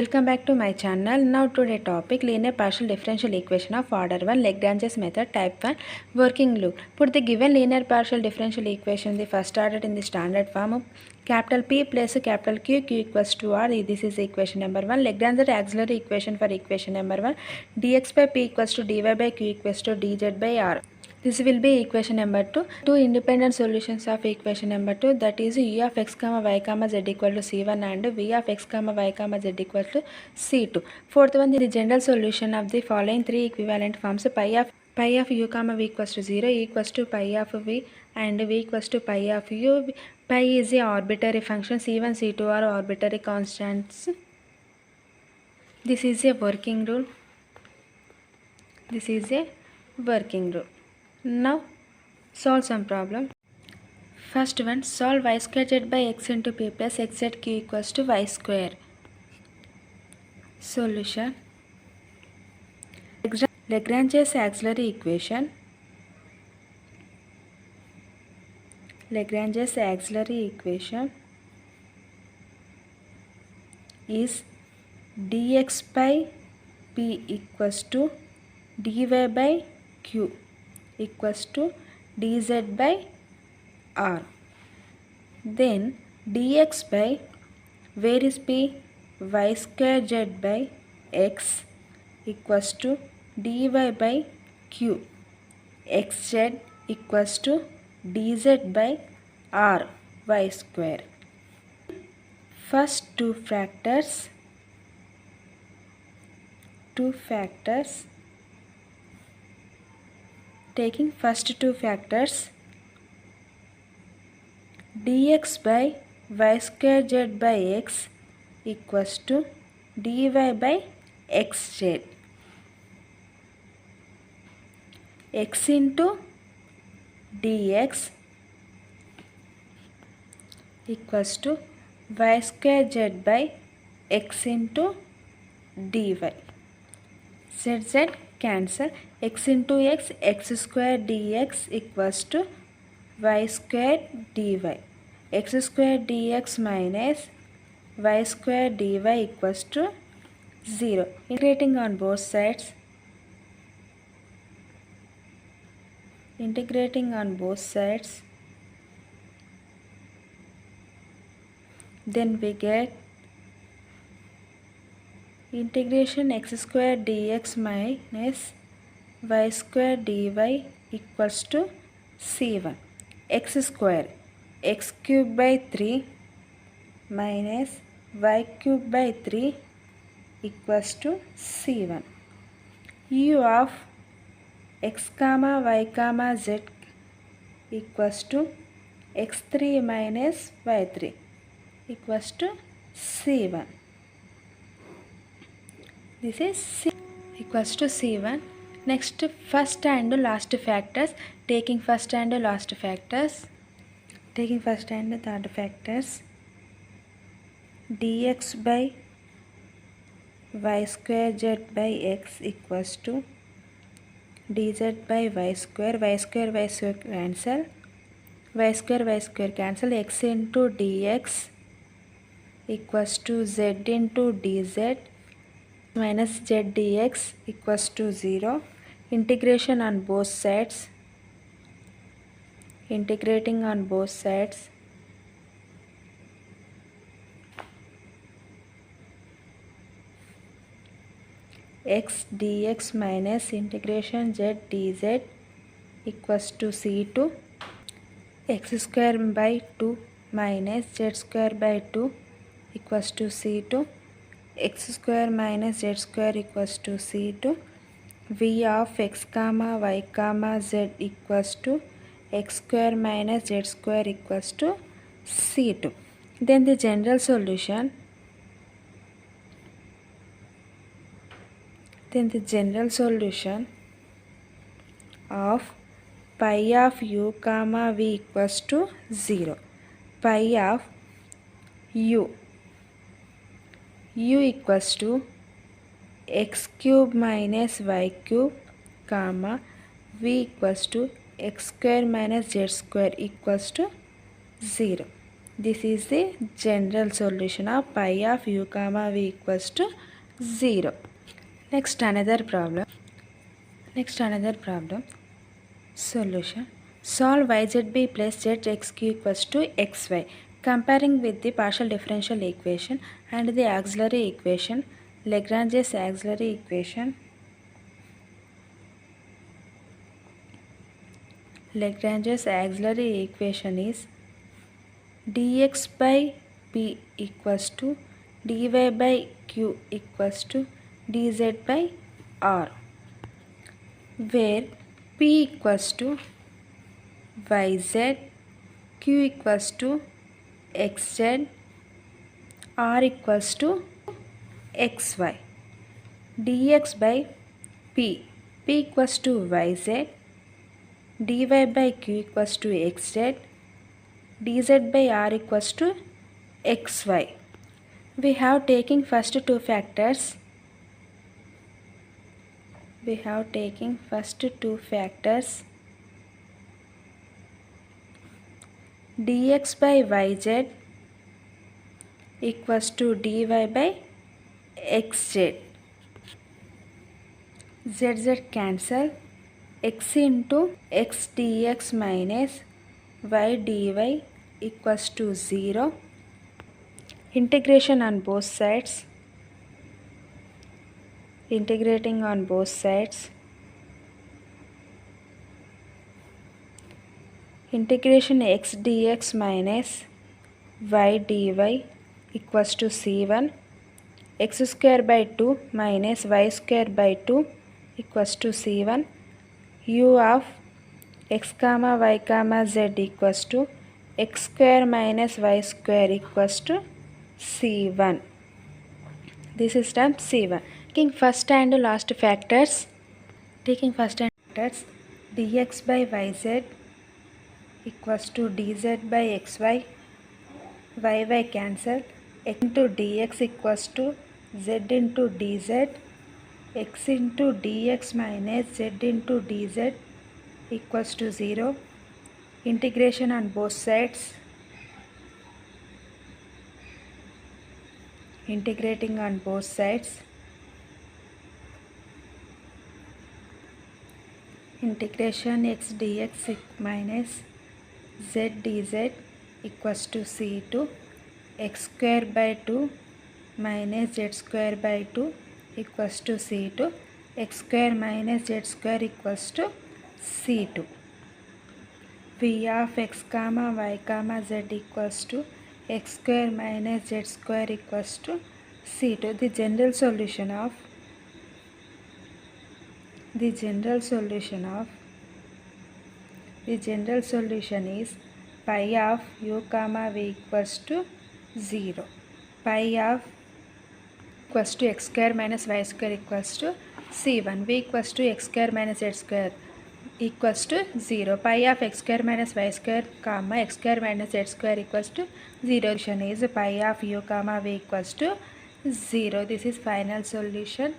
Welcome back to my channel. Now today topic linear partial differential equation of order 1 Legranges method type 1 working rule. Put the given linear partial differential equation the first order in the standard form. Capital P plus capital Q, Q equals to R. This is equation number 1. Legranges auxiliary equation for equation number 1. Dx by P equals to dy by Q equals to dz by R. This will be equation number 2. Two independent solutions of equation number 2, that is u of x comma y comma z equal to c1 and v of x comma y comma z equal to c2. Fourth one, the general solution of the following three equivalent forms: pi of u comma v equals to 0, e equals to pi of v and v equals to pi of u. Pi is a arbitrary function, c1 c2 are arbitrary constants. This is a working rule. This is a working rule. Now solve some problem. First one, solve y square z by x into p plus x z q equals to y square. Solution: Legranges auxiliary equation. Legranges auxiliary equation is dx by p equals to dy by q equals to dz by r. Then dx by, where is p, y square z by x equals to dy by q, xz equals to dz by r y square. First two factors, taking first two factors, dx by y square z by x equals to dy by xz, x into dx equals to y square z by x into dy. Z cancel, x into x, x square dx equals to y square dy. X square dx minus y square dy equals to 0. Integrating on both sides. Then we get integration x square dx minus y square dy equals to c1. X square, x cube by 3 minus y cube by 3 equals to c1. U of x comma y comma z equals to x3 minus y3 equals to c1. This is C equals to c1. Next, first and last factors. Taking first and last factors. Taking first and third factors. Dx by y square z by x equals to dz by y square. Y square cancel. Y square cancel. X into dx equals to z into dz minus z dx equals to 0. Integration on both sides. Integrating on both sides. X dx minus integration z dz equals to c2. X square by 2 minus z square by 2 equals to c2. X square minus z square equals to c2. V of x comma y comma z equals to x square minus z square equals to c2. Then the general solution. Of pi of u comma v equals to 0. Pi of u equals to x cube minus y cube comma v equals to x square minus z square equals to 0. This is the general solution of pi of u comma v equals to 0. Next another problem. Solution. Solve yzb plus zxq equals to xy. Comparing with the partial differential equation and the auxiliary equation, Legrange's auxiliary equation. Legrange's auxiliary equation is dx by p equals to dy by q equals to dz by r, where p equals to yz, q equals to xz, r equals to xy. Dx by p equals to yz, dy by q equals to xz, dz by r equals to xy. We have taken first two factors. Dx by yz equals to dy by xz. Zz cancel. X into x dx minus y dy equals to 0. Integration on both sides. Integrating on both sides. Integration x dx minus y dy equals to c1. X square by 2 minus y square by 2 equals to c1. U of x comma y comma z equals to x square minus y square equals to c1. This is term c1. Taking first and last factors. Dx by yz equals to dz by xy. Y cancel. X into dx equals to z into dz. X into dx minus z into dz equals to 0. Integration on both sides. Integrating on both sides. Integration x dx minus z dz equals to c2. X square by 2 minus z square by 2 equals to c2. X square minus z square equals to c2. V of x comma y comma z equals to x square minus z square equals to c2. The general solution is pi of u comma v equals to 0. Pi of equals to x square minus y square equals to c1. V equals to x square minus z square equals to 0. Pi of x square minus y square comma x square minus z square equals to 0. Solution is pi of u comma v equals to 0. This is final solution.